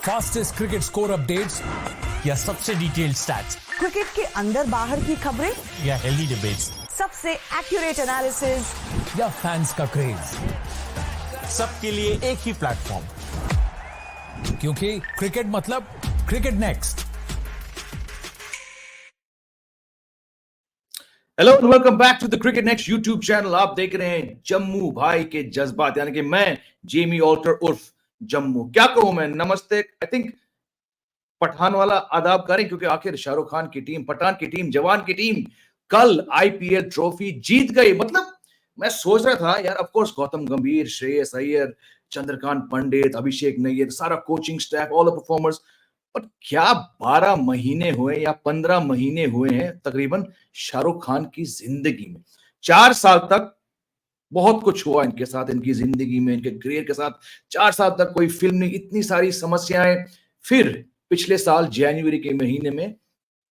Fastest cricket score updates या सबसे detailed stats, cricket के अंदर बाहर की खबरें या हेल्दी डिबेट्स, सबसे एक्यूरेट एनालिसिस या फैंस का क्रेज, सबके लिए एक ही प्लेटफॉर्म, क्योंकि क्रिकेट मतलब Cricket Next. Hello and welcome back to the Cricket Next YouTube channel. आप देख रहे हैं जम्मू भाई के जज्बात, यानी कि मैं जेमी ऑल्टर उर्फ जम्मू। क्या कहूं मैं, नमस्ते। आई थिंक पठान वाला आदाब करें, क्योंकि आखिर शाहरुख खान की टीम, पठान की टीम, जवान की टीम कल आईपीएल ट्रॉफी जीत गई। मतलब मैं सोच रहा था यार, ऑफ कोर्स गौतम गंभीर, श्रेयस अय्यर, चंद्रकांत पंडित, अभिषेक नैयर, सारा coaching staff, all the performers. पर क्या 12 महीने हुए या 15 महीने हुए हैं तकरीबन शाहरुख खान की जिंदगी में। 4 साल तक बहुत कुछ हुआ इनके साथ, इनकी जिंदगी में, इनके करियर के साथ। 4 साल तक कोई फिल्म नहीं, इतनी सारी समस्याएं। फिर पिछले साल जनवरी के महीने में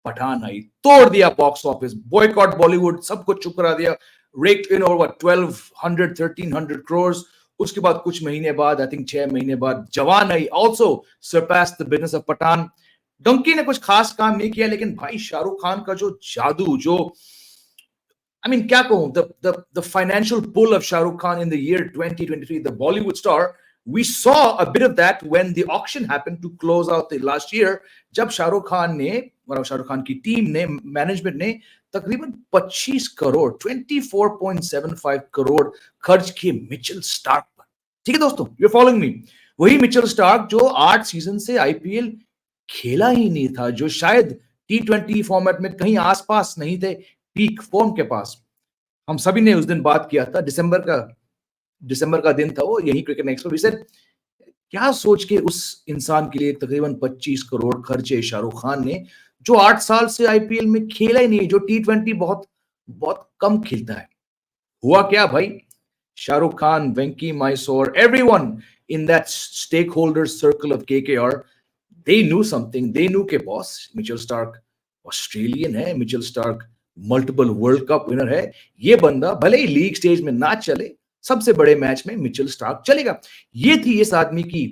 पठान आई, तोड़ दिया बॉक्स ऑफिस, बॉयकॉट बॉलीवुड, सब कुछ चुप करा दिया। रेक्ड इन ओवर 1200 1300 करोड़। उसके बाद कुछ महीने बाद, आई थिंक 6 महीने बाद, जवान आई, also surpass the business of Pathaan. Dunki ने कुछ खास काम नहीं किया, लेकिन भाई शाहरुख खान का जो जादू, जो क्या कहूं, the financial pull of Shah Rukh Khan in the year 2023, the Bollywood star, we saw a bit of that when the auction happened to close out the last year, जब शाहरुख खान ने, मतलब शाहरुख खान की टीम ने, मैनेजमेंट ने तकरीबन 25 करोड़ 24.75 करोड़ खर्च किए Mitchell Starc पर। ठीक है दोस्तों, यू आर फॉलोइंग मी। वही मिचेल स्टार्क जो 8 सीजन से आईपीएल खेला ही नहीं था, जो शायद T20 फॉर्मेट में कहीं आसपास नहीं थे पीक फॉर्म के पास। हम सभी ने उस दिन बात किया था, दिसंबर का दिन था वो, यही क्रिकेट नेक्स्ट पर। सर क्या सोच के उस इंसान के लिए तकरीबन 25 करोड़ खर्चे शाहरुख खान ने, जो 8 साल से आईपीएल में खेला ही नहीं, जो T20 बहुत बहुत कम खेलता है। हुआ क्या भाई, Shahrukh Khan, Venky Mysore, everyone in that stakeholder circle of KKR, they knew something. They knew के बॉस मिचेल स्टार्क ऑस्ट्रेलियन है, Mitchell Starc multiple world cup winner है। ये बंदा भले ही लीग स्टेज में ना चले, सबसे बड़े मैच में मिचेल स्टार्क चलेगा। ये थी इस आदमी की,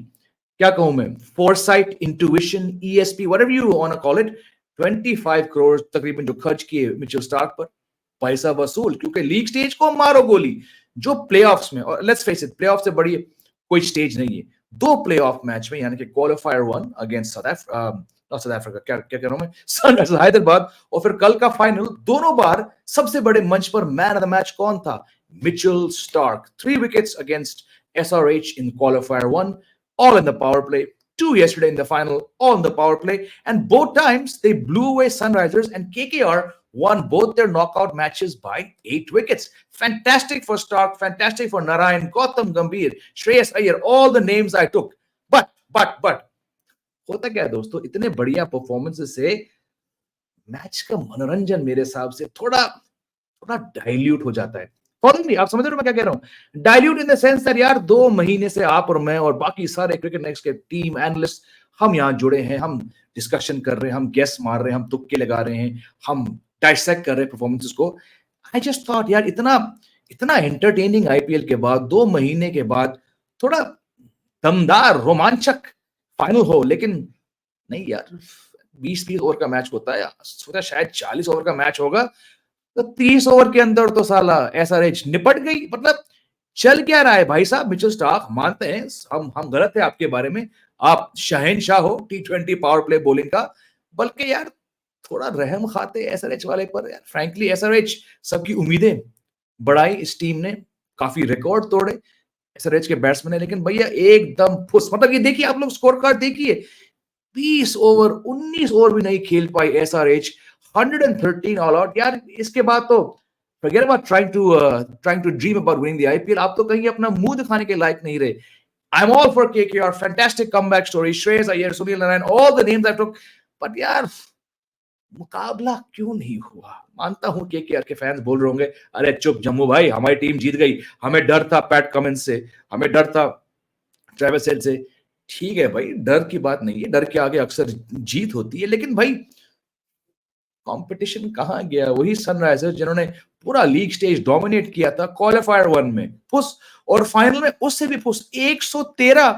क्या कहूं मैं, foresight, intuition, ESP, whatever you want to call it. 25 crore तकरीबन जो खर्च किए मिचेल स्टार्क पर, पैसा वसूल, क्योंकि लीग स्टेज को मारो गोली। जो प्लेऑफ्स में, और लेट्स फेस इट, प्लेऑफ से बड़ी कोई स्टेज नहीं है। 2 प्लेऑफ मैच में, यानी कि क्वालिफायर 1 अगेंस्ट साउथ अफ्रीका, क्या कह रहा हूं मैं, सनराइजर्स हैदराबाद, और फिर कल का फाइनल, दोनों बार सबसे बड़े मंच पर मैन ऑफ द मैच कौन था? Mitchell Starc. 3 wickets against SRH in qualifier 1, all in the power play. 2 yesterday in the final, all in the power play, and both times they blew away Sunrisers, and KKR won both their knockout matches by 8 wickets. Fantastic for Stark, fantastic for Narayan, Gautam Gambhir, Shreyas Iyer, all the names I took. But होता क्या है दोस्तों, इतने बढ़िया performances से match का मनोरंजन मेरे हिसाब से थोड़ा डाइल्यूट हो जाता है। फॉलो नहीं, आप समझ रहे हो मैं क्या कह रहा हूं? Dilute in the sense that यार 2 महीने से आप और मैं और बाकी सारे क्रिकेट नेक्स्ट के टीम एनालिस्ट, हम यहां जुड़े हैं, हम डिस्कशन कर रहे हैं, हम गेस मार रहे हैं, हम तुक्के लगा रहे हैं, हम डाइसेक्ट कर रहे हैं परफॉर्मेंसेस को। आई जस्ट थॉट यार, इतना एंटरटेनिंग आईपीएल के बाद, 2 महीने के बाद, थोड़ा दमदार रोमांचक फाइनल हो। लेकिन नहीं यार, 20-20 ओवर का मैच होता है, सोचा शायद 40 ओवर का मैच होगा, तो 30 ओवर के अंदर तो साला एसआरएच निपट गई। मतलब चल क्या रहा है भाई साहब? मिचेल स्टार्क, मानते हैं हम गलत है आपके बारे में, आप शहंशाह हो T20 पावर प्ले बॉलिंग का, बल्कि यार थोड़ा रहम खाते एसआरएच वाले पर यार। फ्रैंकली एसआरएच सबकी उम्मीदें बढ़ाई, इस टीम ने काफी रिकॉर्ड तोड़े एसआरएच के बैट्समैन है, लेकिन भैया एकदम फुस। मतलब ये देखिए, आप लोग स्कोर कार्ड देखिए, 20 ओवर 19 ओवर भी नहीं खेल पाई एसआरएच, 113 ऑल आउट। यार इसके बाद तो forget about trying to dream about winning the IPL. आप तो कहीं अपना मुंह दिखाने के लायक नहीं रहे। I'm all for KKR, fantastic comeback story, Shreyas Iyer, Sunil Narine, all the names I took, but यार मुकाबला क्यों नहीं हुआ? मानता हूं केकेआर के फैंस बोल रहे होंगे, अरे चुप जम्मू भाई, हमारी टीम जीत गई, हमें डर था पैट कमिंस से, हमें डर था ट्रेविस हेड से। ठीक है भाई, डर की बात नहीं है, डर के आगे अक्सर जीत होती है, लेकिन भाई कंपटीशन कहां गया? वही सनराइजर्स जिन्होंने पूरा लीग स्टेज डोमिनेट किया था, क्वालिफायर 1 में फुस, और फाइनल में उससे भी फुस। 113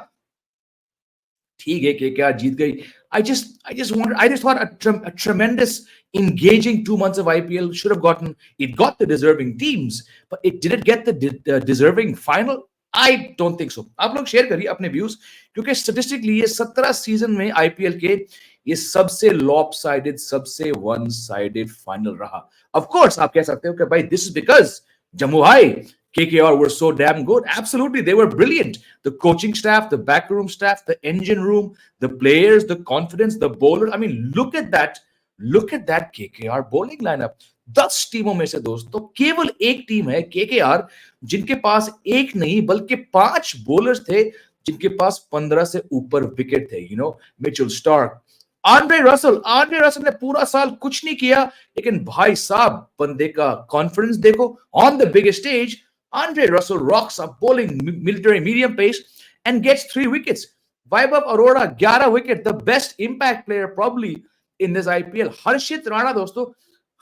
ठीक है केकेआर जीत गई. I just thought a tremendous engaging 2 months of IPL should have gotten. It got the deserving teams, but did it get the deserving final? I don't think so. आप लोग शेयर करिए अपने व्यूज, क्योंकि statistically ये 17 season में IPL के ये सबसे लॉपसाइडेड, सबसे वन साइडेड फाइनल रहा. ऑफ कोर्स आप कह सकते हो कि भाई this is because Jammu high KKR were so damn good. Absolutely, they were brilliant. The coaching staff, the backroom staff, the engine room, the players, the confidence, the bowlers. I mean, look at that. Look at that KKR bowling lineup. 10 टीमों में से दोस्तों केवल एक team है KKR जिनके पास एक नहीं बल्कि 5 बॉलर्स थे जिनके पास 15 से ऊपर विकेट थे. You know, Mitchell Starc, Andre Russell ने पूरा साल कुछ नहीं किया, लेकिन भाई साहब बंदे का कॉन्फिडेंस देखो. On the big stage Andre Russell rocks up bowling military medium pace and gets 3 wickets. Vaibhav Arora 11 wicket, the best impact player probably in this IPL. Harshit Rana dosto,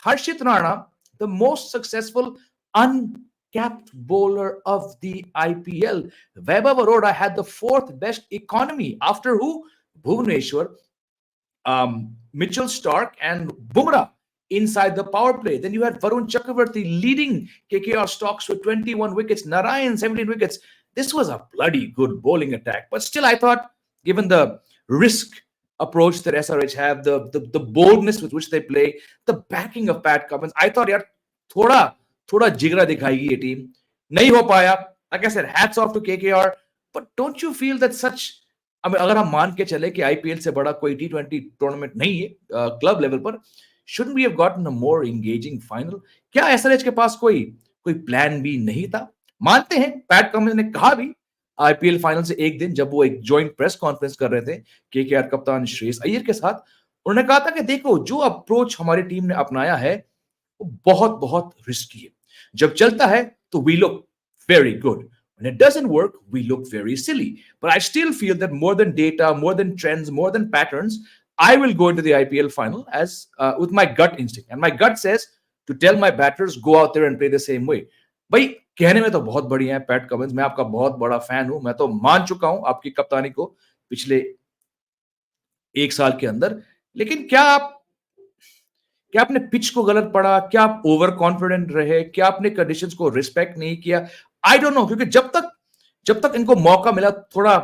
Harshit Rana, the most successful uncapped bowler of the IPL. Vaibhav Arora had the 4th best economy after who? Bhuvneshwar, Mitchell Starc and Bumrah inside the power play. Then you had Varun Chakravarti leading KKR stocks with 21 wickets, Narayan 17 wickets. This was a bloody good bowling attack. But still, I thought, given the risk approach that SRH have, the boldness with which they play, the backing of Pat Cummins, I thought, yaar, thoda jigra dikhayegi ye team. Nahi ho paya. Like I said, hats off to KKR. But don't you feel that such, I mean, अगर हम मान के चले कि IPL से बड़ा कोई T20 tournament नहीं है क्लब लेवल पर, shouldn't we have gotten a more engaging final? क्या एसआरएच के पास कोई प्लान भी नहीं था? मानते हैं पैट कमिंस ने कहा भी आईपीएल फाइनल से एक दिन जब वो एक जॉइंट प्रेस कॉन्फ्रेंस कर रहे थे केकेआर कप्तान श्रेयस अय्यर के साथ, उन्होंने कहा था कि देखो जो अप्रोच हमारी टीम ने अपनाया है वो बहुत रिस्की है. जब चलता है तो we look very good. When it doesn't work, we look very silly. But I still feel that more than data, more than trends, more than patterns, I will go into the IPL final as with my gut instinct, and my gut says to tell my batters go out there and play the same way. भाई कहने में तो बहुत बढ़िया है PAT Cummins, मैं आपका बहुत बड़ा फैन हूं, मैं तो मान चुका हूं आपकी कप्तानी को पिछले 1 साल के अंदर, लेकिन क्या आपने पिच को गलत पढ़ा? क्या आप ओवर कॉन्फिडेंट रहे? क्या आपने कंडीशंस को रिस्पेक्ट नहीं किया? आई डोंट नो, क्योंकि जब तक इनको मौका मिला थोड़ा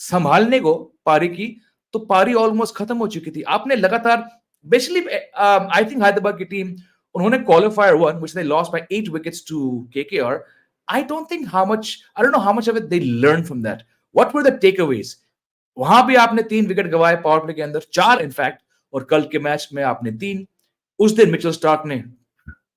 संभालने को पारी की, तो पारी ऑलमोस्ट खत्म हो चुकी थी. आपने लगातार बेसिकली आई थिंक हैदराबाद की टीम, उन्होंने qualifier one which they lost by 8 wickets to KKR. I don't know how much of it they learn from that. What were the takeaways? वहां भी आपने 3 विकेट गंवाए पावर प्ले के अंदर, 4 in fact, और कल के मैच में आपने 3. उस दिन मिचेल स्टार्क ने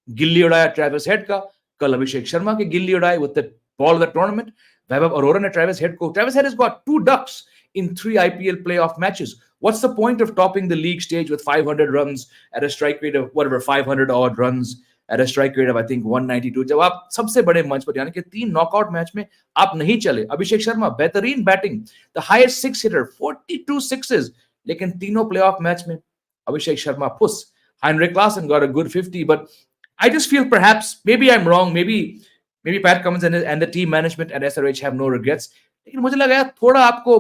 गिल्ली उड़ाया ट्रेविस हेड का, कल अभिषेक शर्मा की गिल्ली उड़ाई with the ball of the tournament. Vaibhav Arora ने Travis Head has got 2 ducks in 3 IPL playoff matches. What's the point of topping the league stage with 500 runs at a strike rate of whatever 500 odd runs at a strike rate of I think 192? जब आप सबसे बड़े मंच पर, यानी कि 3 knockout match में आप नहीं चले. अभिषेक शर्मा बेहतरीन batting, the highest 6 hitter, 42 sixes, लेकिन तीनों प्लेऑफ मैच में अभिषेक शर्मा फुस. Heinrich Klaasen got a good 50, but I just feel perhaps maybe I'm wrong, maybe Pat Cummins and the team management at SRH have no regrets, लेकिन मुझे लगा यार थोड़ा आपको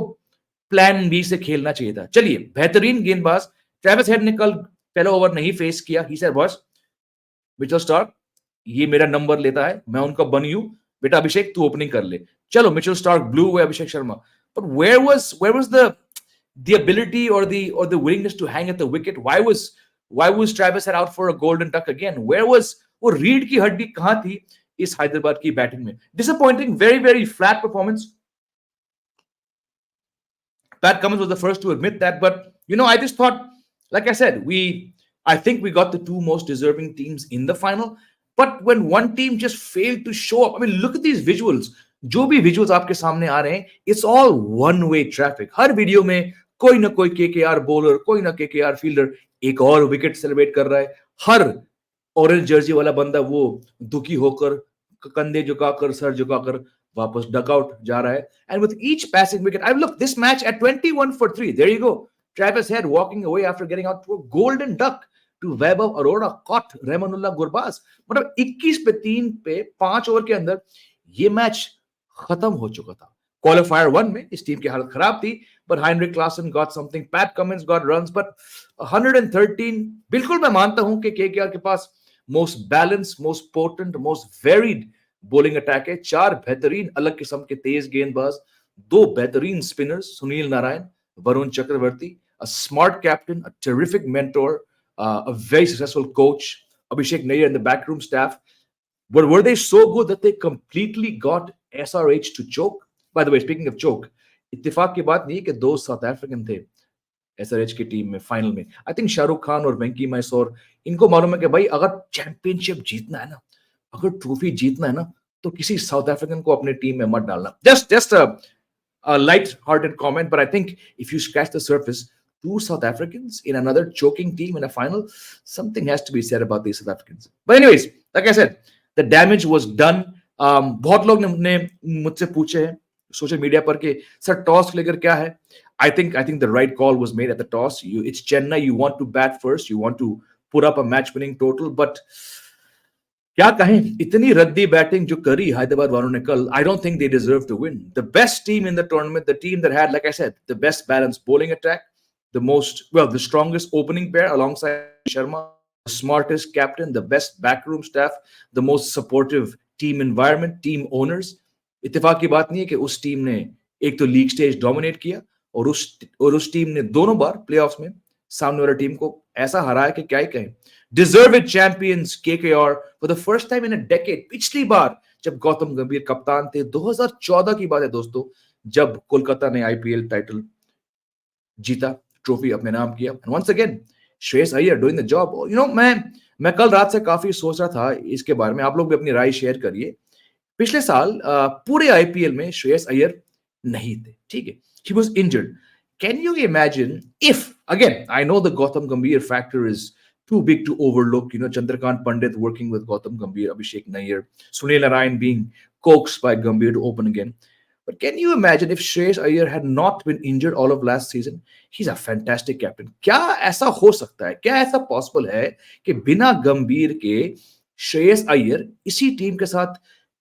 प्लान बी से खेलना चाहिए था. चलिए, बेहतरीन गेंदबाज ट्रेविस हेड ने कल पहला ओवर नहीं फेस किया. He said boss Mitchell Stark ये मेरा नंबर लेता है, मैं उनका बनी हूं, बेटा अभिषेक तू ओपनिंग कर ले. चलो मिचेल स्टार्क ब्लू हुए Abhishek Sharma, but where was the ability or the willingness to hang at the wicket? Why was Travis Head out for a golden duck again? Where was वो रीड की हड्डी कहां थी इस हैदराबाद की बैटिंग में? Disappointing, very flat performance. Pat Cummins was the first to admit that, but you know, I just thought, like I said, I think we got the 2 most deserving teams in the final. But when one team just failed to show up, I mean, look at these visuals. जो भी visuals आपके सामने आ रहे हैं, it's all one way traffic. Her video में कोई ना कोई केकेआर बॉलर, कोई ना केकेआर फील्डर एक और विकेट सेलिब्रेट कर रहा है. हर ऑरेंज जर्सी वाला बंदा वो दुखी होकर कंधे झुकाकर सर झुकाकर वापस डकआउट जा रहा है. And with each passing wicket, I've looked this match at 21 for 3. There you go. Travis Head walking away after getting out to a golden duck to Vaibhav Arora caught Rahmanullah Gurbaz. मतलब 21 पे 3 पे 5 over के अंदर ये match खत्म हो चुका था. क्वालिफायर 1 में इस टीम की हालत खराब थी, but Heinrich Klaassen got something, Pat Cummins got runs, but 113, बिल्कुल मैं मानता हूं कि KKR के पास most balanced, most potent, most varied bowling attack है, 4 बेहतरीन अलग किस्म के तेज गेंदबाज, 2 बेहतरीन spinners, Sunil Narayan, Varun Chakravarthy, a smart captain, a terrific mentor, a very successful coach, Abhishek Nair and the backroom staff. But were they so good that they completely got SRH to choke? By the way, speaking of choke, इत्तेफाक की बात नहीं है कि 2 south African थे SRH की team में final में. आई थिंक शाहरुख खान और वेंकी मैसोर इनको मालूम है कि भाई अगर चैंपियनशिप जीतना है ना, अगर ट्रॉफी जीतना है ना, तो किसी साउथ अफ्रीकन को अपने टीम में मत डालना. Just a light-hearted comment, but I think if you scratch the surface, 2 South Africans in another choking team in a final, something has to be said about these South Africans. But anyways, like I said, the damage was done. बहुत लोग ने मुझसे पूछे हैं social media पर कि sir toss लेकर क्या है. I think the right call was made at the toss. It's Chennai. You want to bat first. You want to put up a match-winning total. But क्या कहें, इतनी रद्दी बैटिंग जो करी हैदराबाद वालों ने कल, I don't think they deserve to win. The best team in the tournament, the team that had, like I said, the best balanced bowling attack, the strongest opening pair alongside Sharma, the smartest captain, the best backroom staff, the most supportive team environment, team owners. इत्तेफाक की बात नहीं है कि उस team ने एक तो लीग स्टेज डोमिनेट किया और उस टीम ने दोनों बार प्लेऑफ्स में सामने वाली टीम को ऐसा हराया कि क्या ही कहें. Deserved champions KKR for the first time in a decade. पिछली बार जब गौतम गंभीर कप्तान थे 2014 की बात है दोस्तों, जब कोलकाता ने IPL टाइटल जीता, ट्रॉफी अपने नाम किया. And once again, Shreyas Iyer doing the job. You know, मैं कल रात से काफी सोच रहा था इसके बारे में. आप लोग भी अपनी राय शेयर करिए. पिछले साल पूरे IPL में श्रेयस अय्यर नहीं थे, ठीक है. He was injured. Can you imagine if, again, I know the Gautam Gambhir factor is too big to overlook, you know, Chandrakant Pandit working with Gautam Gambhir, Abhishek Nair, Sunil Narayan being coaxed by Gambhir to open again. But can you imagine if Shreyas Iyer had not been injured all of last season? He's a fantastic captain. क्या ऐसा हो सकता है, क्या ऐसा possible है कि बिना गंभीर के श्रेयस अय्यर इसी टीम के साथ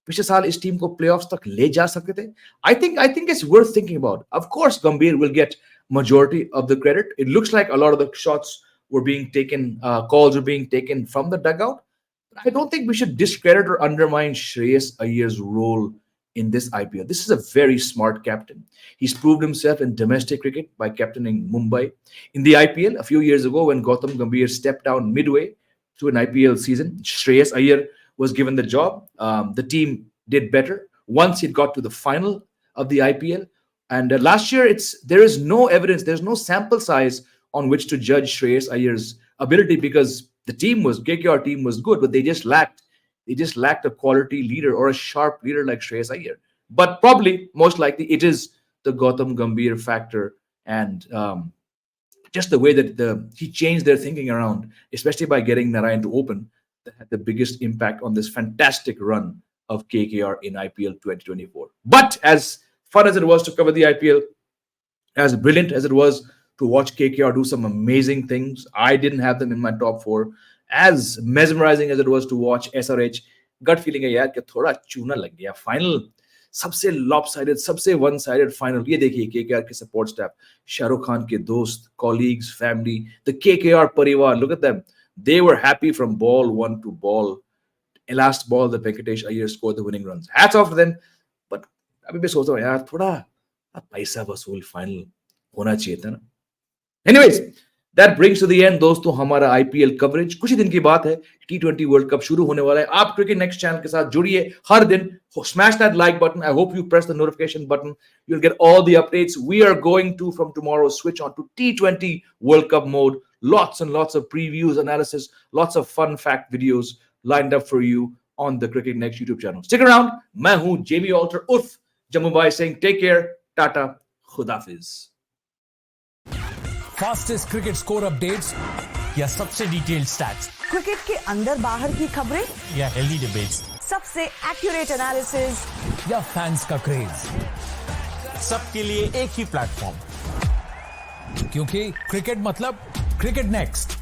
पिछले साल इस टीम को प्लेऑफ्स तक ले जा सकते थे? I think it's worth thinking about. Of course, Gambhir will get majority of the credit. It looks like a lot of the shots were being taken, calls were being taken from the dugout. I don't think we should discredit or undermine Shreyas Iyyer's role in this IPL. This is a very smart captain. He's proved himself in domestic cricket by captaining Mumbai. In the IPL, a few years ago, when Gautam Gambhir stepped down midway through an IPL season, Shreyas Iyer was given the job. The team did better once it got to the final of the IPL. And last year, there is no evidence, there's no sample size on which to judge Shreyas Iyer's ability, because the KKR team was good, but they just lacked a quality leader or a sharp leader like Shreyas Iyer. But probably, most likely, it is the Gautam Gambhir factor and just the way that he changed their thinking around, especially by getting Narayan to open, that had the biggest impact on this fantastic run of KKR in IPL 2024. But as fun as it was to cover the IPL, as brilliant as it was to watch KKR do some amazing things, I didn't have them in my top 4. As mesmerizing as it was to watch SRH, gut feeling है यार कि थोड़ा चूना लग गया. Final सबसे lopsided, सबसे one-sided final. ये देखिए KKR के support staff, शाहरुख खान के दोस्त, colleagues, family, the KKR परिवार. Look at them. They were happy from ball 1 to ball. Last ball, the Venkatesh Iyer scored the winning runs. Hats off to them. But अभी भी सोचता हूँ यार थोड़ा पैसा वसूल final होना चाहिए था ना. Anyways, that brings to the end दोस्तों हमारा IPL coverage. कुछ ही दिन की बात है, T20 World Cup शुरू होने वाला है. आप Cricket Next channel के साथ जुड़िए हर दिन. Smash that like button. I hope you press the notification button. You'll get all the updates. We are going to, from tomorrow, switch on to T20 World Cup mode. Lots and lots of previews, analysis, lots of fun fact videos lined up for you on the Cricket Next YouTube channel. Stick around. मैं हूं Jamie Alter उर्फ जम्मू भाई saying take care, Tata, Khudafiz. Fastest cricket score updates या सबसे detailed stats, cricket के अंदर बाहर की खबरें या हेल्दी डिबेट्स, सबसे एक्यूरेट एनालिसिस या फैंस का क्रेज, सबके लिए एक ही प्लेटफॉर्म, क्योंकि क्रिकेट मतलब क्रिकेट नेक्स्ट.